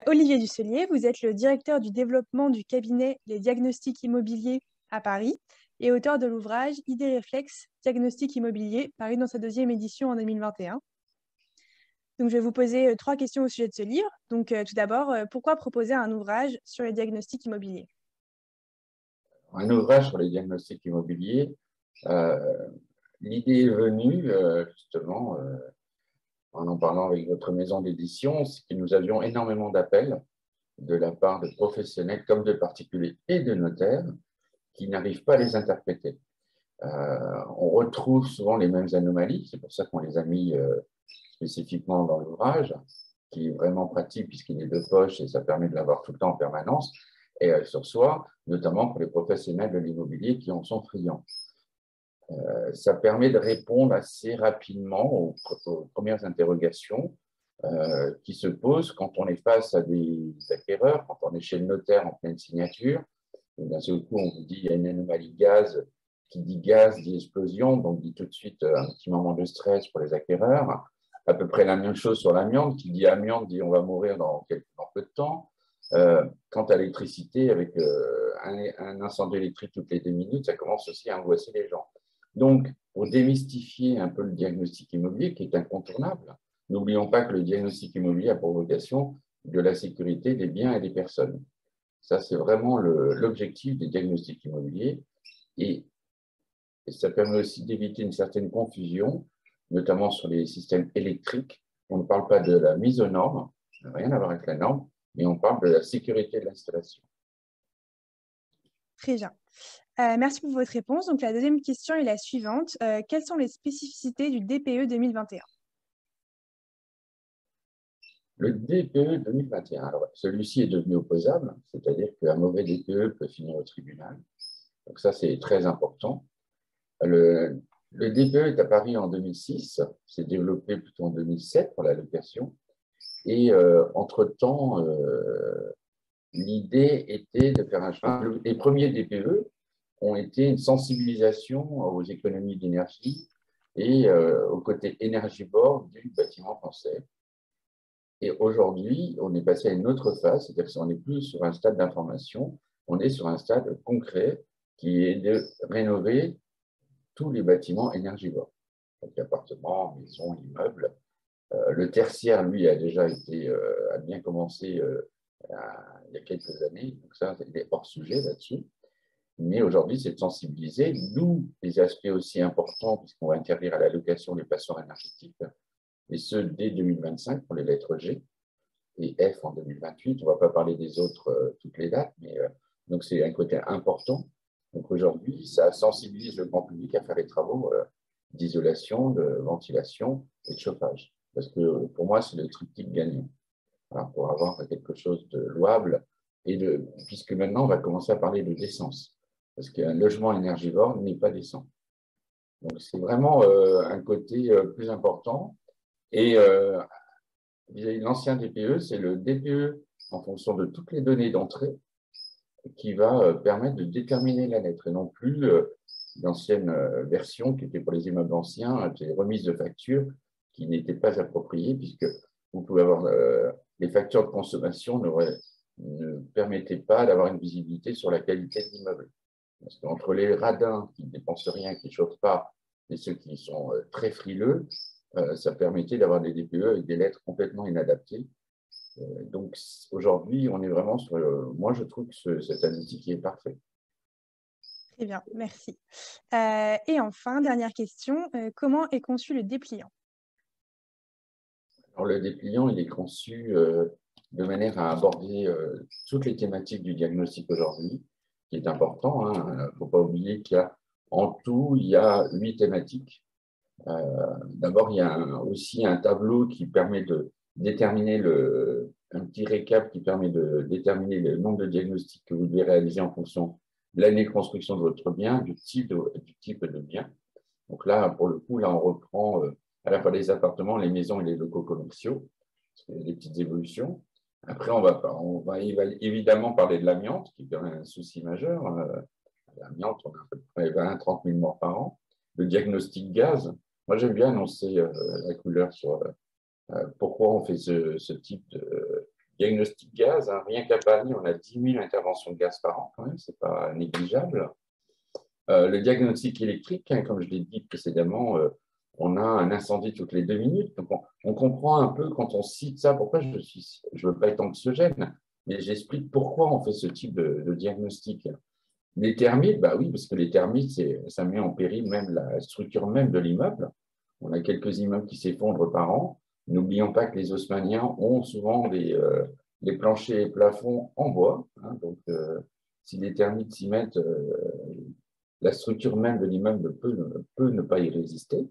Olivier Dusselier, vous êtes le directeur du développement du cabinet Les Diagnostics Immobiliers à Paris et auteur de l'ouvrage Idées réflexes, diagnostic immobilier, paru dans sa deuxième édition en 2021. Donc, je vais vous poser trois questions au sujet de ce livre. Donc, tout d'abord, pourquoi proposer un ouvrage sur les diagnostics immobiliers? Un ouvrage sur les diagnostics immobiliers, l'idée est venue justement en parlant avec votre maison d'édition, c'est que nous avions énormément d'appels de la part de professionnels comme de particuliers et de notaires qui n'arrivent pas à les interpréter. On retrouve souvent les mêmes anomalies, c'est pour ça qu'on les a mis spécifiquement dans l'ouvrage, qui est vraiment pratique puisqu'il est de poche et ça permet de l'avoir tout le temps en permanence, et sur soi, notamment pour les professionnels de l'immobilier qui en sont friands. Ça permet de répondre assez rapidement aux premières interrogations qui se posent quand on est face à des acquéreurs, quand on est chez le notaire en pleine signature. Et d'un seul coup, on vous dit qu'il y a une anomalie gaz. Qui dit gaz dit explosion, donc dit tout de suite un petit moment de stress pour les acquéreurs. À peu près la même chose sur l'amiante. Qui dit amiante dit on va mourir dans peu de temps. Quant à l'électricité, avec un incendie électrique toutes les 2 minutes, ça commence aussi à angoisser les gens. Donc, pour démystifier un peu le diagnostic immobilier, qui est incontournable, n'oublions pas que le diagnostic immobilier a pour vocation de la sécurité des biens et des personnes. Ça, c'est vraiment l'objectif des diagnostics immobiliers. Et ça permet aussi d'éviter une certaine confusion, notamment sur les systèmes électriques. On ne parle pas de la mise aux normes, ça n'a rien à voir avec la norme, mais on parle de la sécurité de l'installation. Très bien. Merci pour votre réponse. Donc, la deuxième question est la suivante. Quelles sont les spécificités du DPE 2021? Le DPE 2021, alors celui-ci est devenu opposable, c'est-à-dire qu'un mauvais DPE peut finir au tribunal. Donc ça, c'est très important. Le DPE est apparu en 2006, s'est développé plutôt en 2007 pour la location. Et entre-temps, l'idée était de faire un chemin. Les premiers DPE ont été une sensibilisation aux économies d'énergie et au côté énergivore du bâtiment français. Et aujourd'hui, on est passé à une autre phase, c'est-à-dire qu'on n'est plus sur un stade d'information, on est sur un stade concret qui est de rénover tous les bâtiments énergivores. Donc, appartements, maisons, immeubles. Le tertiaire, lui, a déjà été, a bien commencé il y a quelques années, donc ça, il est hors sujet là-dessus. Mais aujourd'hui, c'est de sensibiliser, d'où les aspects aussi importants, puisqu'on va interdire à la location les passoires énergétiques, et ce, dès 2025 pour les lettres G, et F en 2028. On ne va pas parler des autres toutes les dates, mais donc c'est un côté important. Donc aujourd'hui, ça sensibilise le grand public à faire les travaux d'isolation, de ventilation et de chauffage. Parce que pour moi, c'est le triptyque gagnant. Alors, pour avoir quelque chose de louable, puisque maintenant, on va commencer à parler de décence. Parce qu'un logement énergivore n'est pas décent. Donc, c'est vraiment un côté plus important. Et vis-à-vis de l'ancien DPE, c'est le DPE en fonction de toutes les données d'entrée qui va permettre de déterminer la lettre et non plus l'ancienne version qui était pour les immeubles anciens, des remises de factures qui n'étaient pas appropriées puisque vous pouvez avoir les factures de consommation ne permettaient pas d'avoir une visibilité sur la qualité de l'immeuble. Parce qu'entre les radins qui ne dépensent rien, qui ne chauffent pas, et ceux qui sont très frileux, ça permettait d'avoir des DPE avec des lettres complètement inadaptées. Donc aujourd'hui, on est vraiment sur. Moi, je trouve que cet outil qui est parfait. Très bien, merci. Et enfin, dernière question, comment est conçu le dépliant? Alors, le dépliant, il est conçu de manière à aborder toutes les thématiques du diagnostic aujourd'hui, qui est important. Il ne faut pas oublier qu'en tout, il y a 8 thématiques. D'abord, il y a aussi un tableau qui permet de déterminer un petit récap qui permet de déterminer le nombre de diagnostics que vous devez réaliser en fonction de l'année de construction de votre bien, du type de bien. Donc là, pour le coup, là, on reprend à la fois les appartements, les maisons et les locaux commerciaux, des petites évolutions. Après, on va évidemment parler de l'amiante, qui est quand même un souci majeur. L'amiante, on a à peu près 20-30 000 morts par an. Le diagnostic gaz. Moi, j'aime bien annoncer la couleur sur pourquoi on fait ce type Diagnostic gaz, hein, rien qu'à Paris, on a 10 000 interventions de gaz par an, quand même, ce n'est pas négligeable. Le diagnostic électrique, hein, comme je l'ai dit précédemment, on a un incendie toutes les 2 minutes. Donc on comprend un peu quand on cite ça, pourquoi je ne veux pas être anxiogène, mais j'explique pourquoi on fait ce type de diagnostic. Les termites, bah oui, parce que les termites, ça met en péril même la structure même de l'immeuble. On a quelques immeubles qui s'effondrent par an. N'oublions pas que les Haussmanniens ont souvent les planchers et plafonds en bois. Hein, donc, si les termites s'y mettent, la structure même de l'immeuble peut ne pas y résister.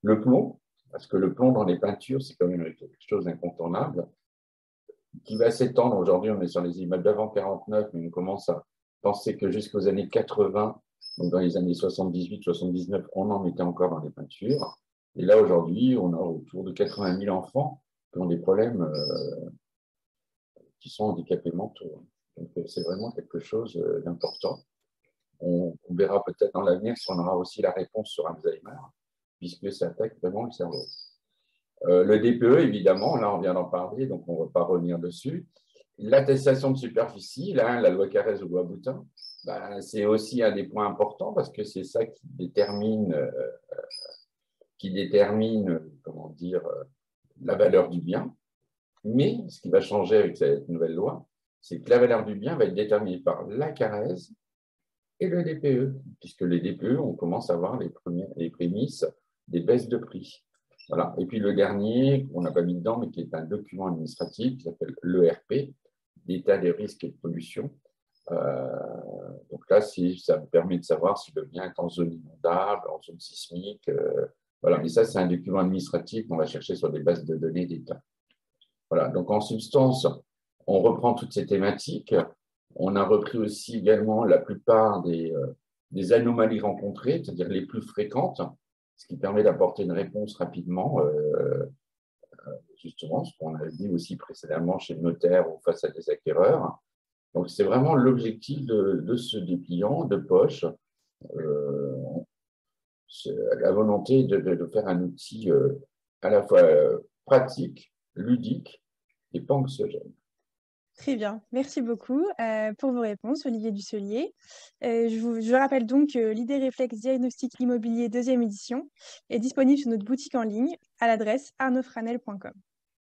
Le plomb, parce que le plomb dans les peintures, c'est quand même quelque chose d'incontournable, qui va s'étendre. Aujourd'hui, on est sur les immeubles d'avant 49, mais on commence à penser que jusqu'aux années 80, donc dans les années 78-79, on en mettait encore dans les peintures. Et là, aujourd'hui, on a autour de 80 000 enfants qui ont des problèmes qui sont handicapés mentaux. Donc, c'est vraiment quelque chose d'important. On verra peut-être dans l'avenir si on aura aussi la réponse sur Alzheimer, puisque ça attaque vraiment le cerveau. Le DPE, évidemment, là, on vient d'en parler, donc on ne va pas revenir dessus. L'attestation de superficie, là, la loi Carrez ou loi Boutin, ben, c'est aussi un des points importants parce que c'est ça qui détermine comment dire, la valeur du bien. Mais ce qui va changer avec cette nouvelle loi, c'est que la valeur du bien va être déterminée par la Carrez et le DPE, puisque les DPE, on commence à voir les prémices des baisses de prix. Voilà. Et puis le dernier, qu'on n'a pas mis dedans, mais qui est un document administratif qui s'appelle l'ERP, l'état des risques et de pollution. Donc là, ça me permet de savoir si le bien est en zone inondable, en zone sismique. Voilà. Mais ça, c'est un document administratif qu'on va chercher sur des bases de données d'État. Voilà. Donc en substance, on reprend toutes ces thématiques. On a repris aussi également la plupart des anomalies rencontrées, c'est-à-dire les plus fréquentes, ce qui permet d'apporter une réponse rapidement, justement, ce qu'on a dit aussi précédemment chez le notaire ou face à des acquéreurs. Donc, c'est vraiment l'objectif de ce dépliant de poche, la volonté de faire un outil à la fois pratique, ludique et pas anxiogène. Très bien, merci beaucoup pour vos réponses, Olivier Dusselier. Je rappelle donc que l'idée réflexe diagnostic immobilier 2e édition est disponible sur notre boutique en ligne à l'adresse arnaudfranel.com.